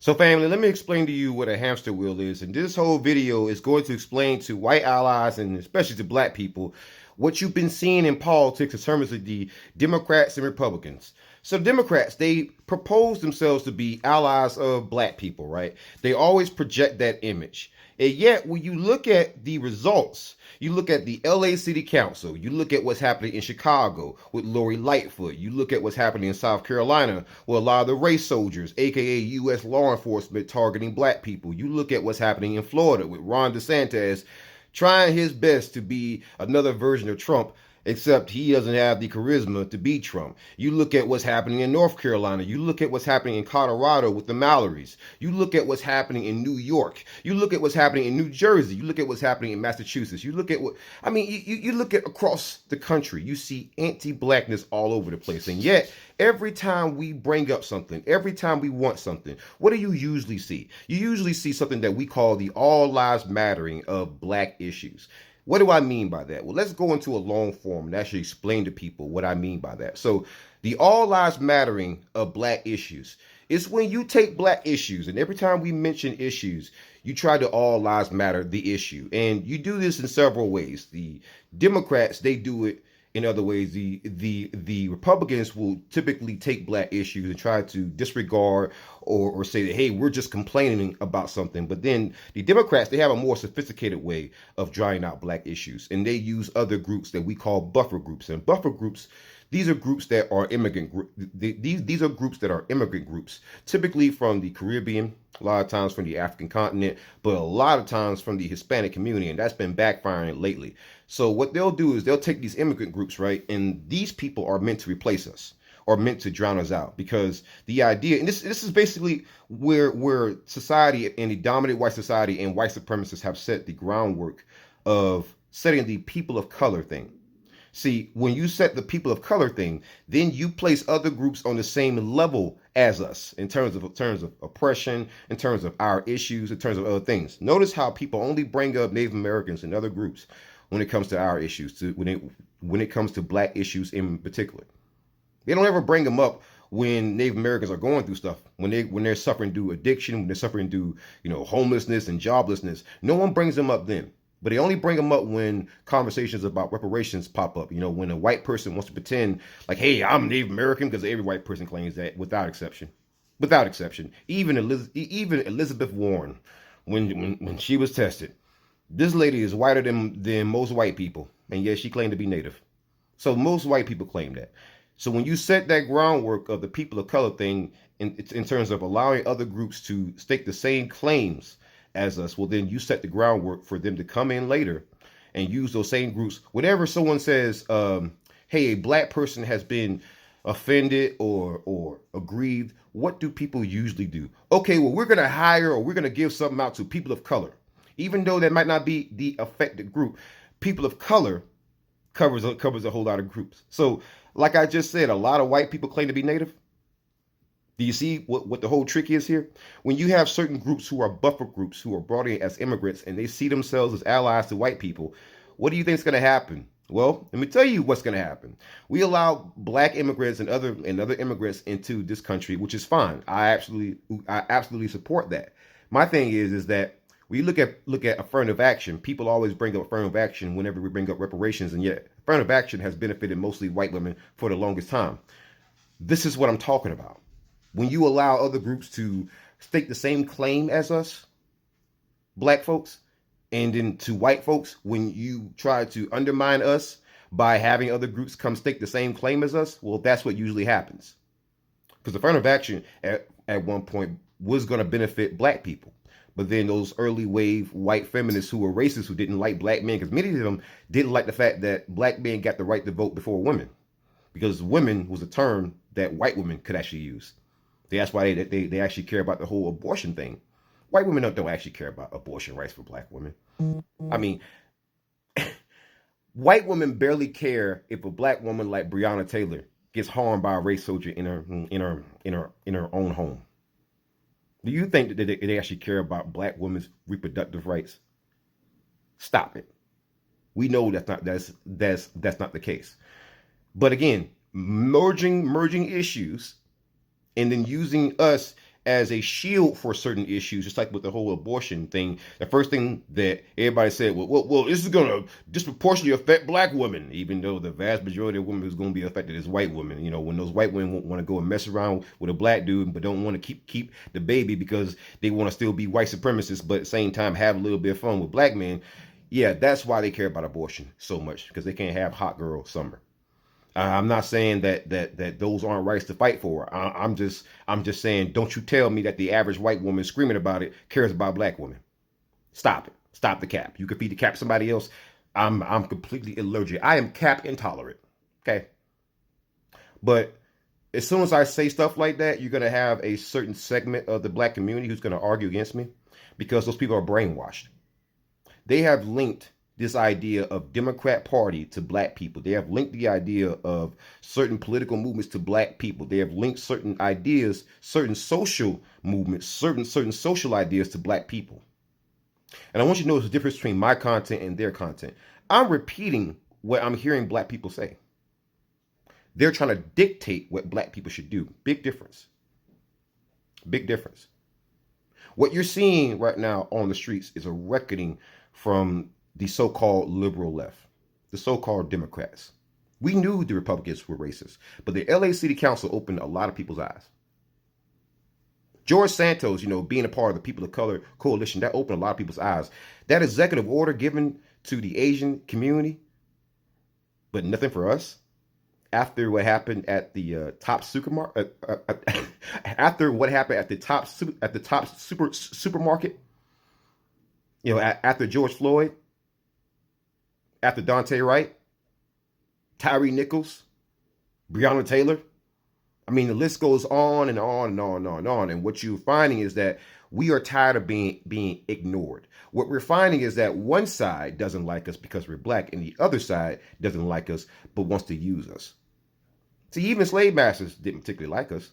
So family, let me explain to you what a hamster wheel is. And this whole video is going to explain to white allies and especially to black people what you've been seeing in politics in terms of the Democrats and Republicans. So Democrats, they propose themselves to be allies of black people, right? They always project that image. And yet, when you look at the results, you look at the LA City Council, you look at what's happening in Chicago with Lori Lightfoot, you look at what's happening in South Carolina with a lot of the race soldiers, aka U.S. law enforcement targeting black people. You look at what's happening in Florida with Ron DeSantis trying his best to be another version of Trump, except he doesn't have the charisma to beat Trump. You look at what's happening in North Carolina. You look at what's happening in Colorado with the Mallorys. You look at what's happening in New York. You look at what's happening in New Jersey. You look at what's happening in Massachusetts. You look at you look at across the country. You see anti-blackness all over the place. And yet, every time we bring up something, every time we want something, what do you usually see? You usually see something that we call the all lives mattering of black issues. What do I mean by that? Well, let's go into a long form and actually explain to people what I mean by that. So, the all lives mattering of black issues is when you take black issues, and every time we mention issues, you try to all lives matter the issue. And you do this in several ways. The Democrats, they do it in other ways. The Republicans will typically take black issues and try to disregard or say that, hey, we're just complaining about something. But then the Democrats, they have a more sophisticated way of drawing out black issues, and they use other groups that we call buffer groups. And buffer groups, these are groups that are these are groups that are immigrant groups, typically from the Caribbean, a lot of times from the African continent, but a lot of times from the Hispanic community, and that's been backfiring lately. So what they'll do is they'll take these immigrant groups, right? And these people are meant to replace us, or meant to drown us out, because the idea, and this is basically where society and the dominant white society and white supremacists have set the groundwork of setting the people of color thing. See, when you set the people of color thing, then you place other groups on the same level as us in terms of oppression, in terms of our issues, in terms of other things. Notice how people only bring up Native Americans and other groups when it comes to our issues, when it comes to black issues in particular. They don't ever bring them up when Native Americans are going through stuff, when they're suffering due addiction, when they're suffering due, homelessness and joblessness. No one brings them up then. But they only bring them up when conversations about reparations pop up. When a white person wants to pretend like, hey, I'm Native American, because every white person claims that without exception. Without exception. Even Elizabeth Warren, when she was tested, this lady is whiter than most white people. And yet she claimed to be Native. So most white people claim that. So when you set that groundwork of the people of color thing in terms of allowing other groups to stake the same claims as us, well, then you set the groundwork for them to come in later and use those same groups. Whenever someone says, hey, a black person has been offended or aggrieved, what do people usually do? Okay, well, we're going to hire or we're going to give something out to people of color. Even though that might not be the affected group, people of color covers a whole lot of groups. So, like I just said, a lot of white people claim to be Native. Do you see what the whole trick is here? When you have certain groups who are buffer groups who are brought in as immigrants and they see themselves as allies to white people, what do you think is going to happen? Well, let me tell you what's going to happen. We allow black immigrants and other immigrants into this country, which is fine. I absolutely support that. My thing is that we look at affirmative action. People always bring up affirmative action whenever we bring up reparations, and yet affirmative action has benefited mostly white women for the longest time. This is what I'm talking about. When you allow other groups to stake the same claim as us, black folks, and then to white folks, when you try to undermine us by having other groups come stake the same claim as us, well, that's what usually happens. Because affirmative action at one point was going to benefit black people. But then those early wave white feminists who were racist, who didn't like black men, because many of them didn't like the fact that black men got the right to vote before women. Because women was a term that white women could actually use. That's why they actually care about the whole abortion thing. White women don't actually care about abortion rights for black women. I mean, white women barely care if a black woman like Breonna Taylor gets harmed by a race soldier in her own home. Do you think that they actually care about black women's reproductive rights? Stop it. We know that's not the case. But again, merging issues and then using us as a shield for certain issues, just like with the whole abortion thing. The first thing that everybody said, well, this is going to disproportionately affect black women, even though the vast majority of women who's going to be affected is white women. You know, when those white women want to go and mess around with a black dude, but don't want to keep the baby because they want to still be white supremacists, but at the same time have a little bit of fun with black men. Yeah, that's why they care about abortion so much, because they can't have hot girl summer. I'm not saying that those aren't rights to fight for. I'm just saying, don't you tell me that the average white woman screaming about it cares about black women. Stop it. Stop the cap. You can feed the cap somebody else. I'm completely allergic. I am cap intolerant. Okay. But as soon as I say stuff like that, you're gonna have a certain segment of the black community who's gonna argue against me, because those people are brainwashed. They have linked this idea of Democrat Party to black people. They have linked the idea of certain political movements to black people. They have linked certain ideas, certain social movements, certain social ideas to black people. And I want you to know the difference between my content and their content. I'm repeating what I'm hearing black people say. They're trying to dictate what black people should do. Big difference. Big difference. What you're seeing right now on the streets is a reckoning from the so-called liberal left, the so-called Democrats. We knew the Republicans were racist, but the LA City Council opened a lot of people's eyes. George Santos, being a part of the People of Color Coalition, that opened a lot of people's eyes. That executive order given to the Asian community, but nothing for us. After what happened at the top supermarket, after what happened at the top supermarket, after George Floyd, after Dante Wright, Tyree Nichols, Breonna Taylor. I mean, the list goes on and on and on and on and on. And what you're finding is that we are tired of being ignored. What we're finding is that one side doesn't like us because we're black, and the other side doesn't like us but wants to use us. See, even slave masters didn't particularly like us.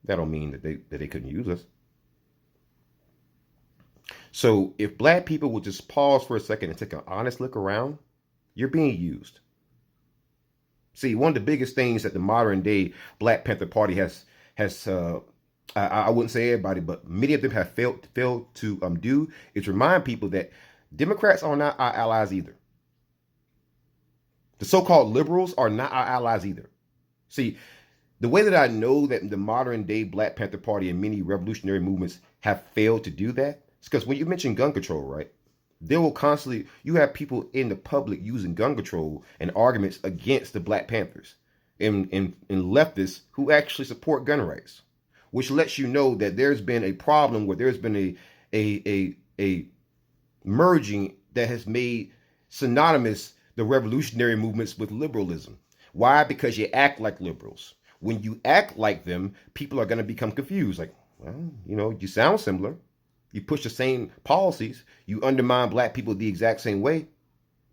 That don't mean that they couldn't use us. So if black people would just pause for a second and take an honest look around, you're being used. See, one of the biggest things that the modern day Black Panther Party has I wouldn't say everybody, but many of them have failed to do is remind people that Democrats are not our allies either. The so-called liberals are not our allies either. See, the way that I know that the modern day Black Panther Party and many revolutionary movements have failed to do that, it's because when you mention gun control, right, they will constantly, you have people in the public using gun control and arguments against the Black Panthers and leftists who actually support gun rights, which lets you know that there's been a problem where there's been a merging that has made synonymous the revolutionary movements with liberalism. Why? Because you act like liberals. When you act like them, people are going to become confused. Like, well, you sound similar. You push the same policies. You undermine black people the exact same way.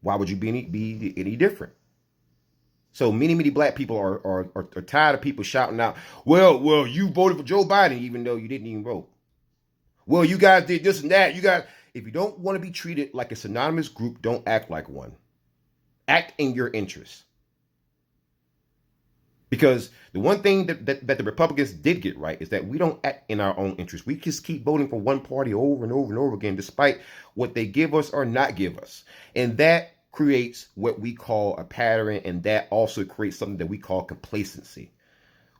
Why would you be any different? So many black people are tired of people shouting out, well, you voted for Joe Biden even though you didn't even vote. Well, you guys did this and that. If you don't want to be treated like a synonymous group, don't act like one. Act in your interests. Because the one thing that the Republicans did get right is that we don't act in our own interest. We just keep voting for one party over and over and over again, despite what they give us or not give us. And that creates what we call a pattern, and that also creates something that we call complacency.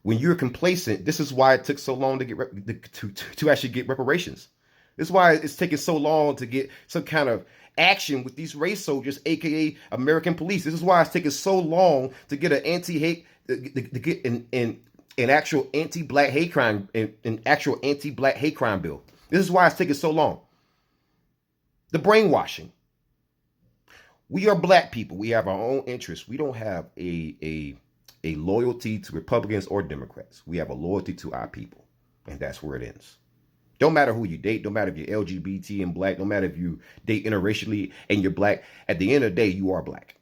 When you're complacent, this is why it took so long to get to actually get reparations. This is why it's taking so long to get some kind of action with these race soldiers, aka American police. This is why it's taking so long to get to get an actual anti-black hate crime, an actual anti-black hate crime bill. This is why it's taking so long. The brainwashing. We are black people. We have our own interests. We don't have a loyalty to Republicans or Democrats. We have a loyalty to our people, and that's where it ends. Don't matter who you date. Don't matter if you're LGBT and black. Don't matter if you date interracially and you're black. At the end of the day, you are black.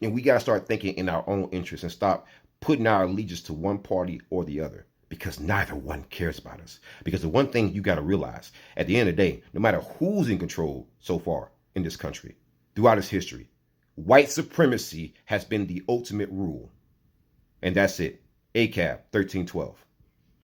And we got to start thinking in our own interests and stop putting our allegiance to one party or the other, because neither one cares about us. Because the one thing you got to realize, at the end of the day, no matter who's in control so far in this country, throughout its history, white supremacy has been the ultimate rule. And that's it. ACAB 1312.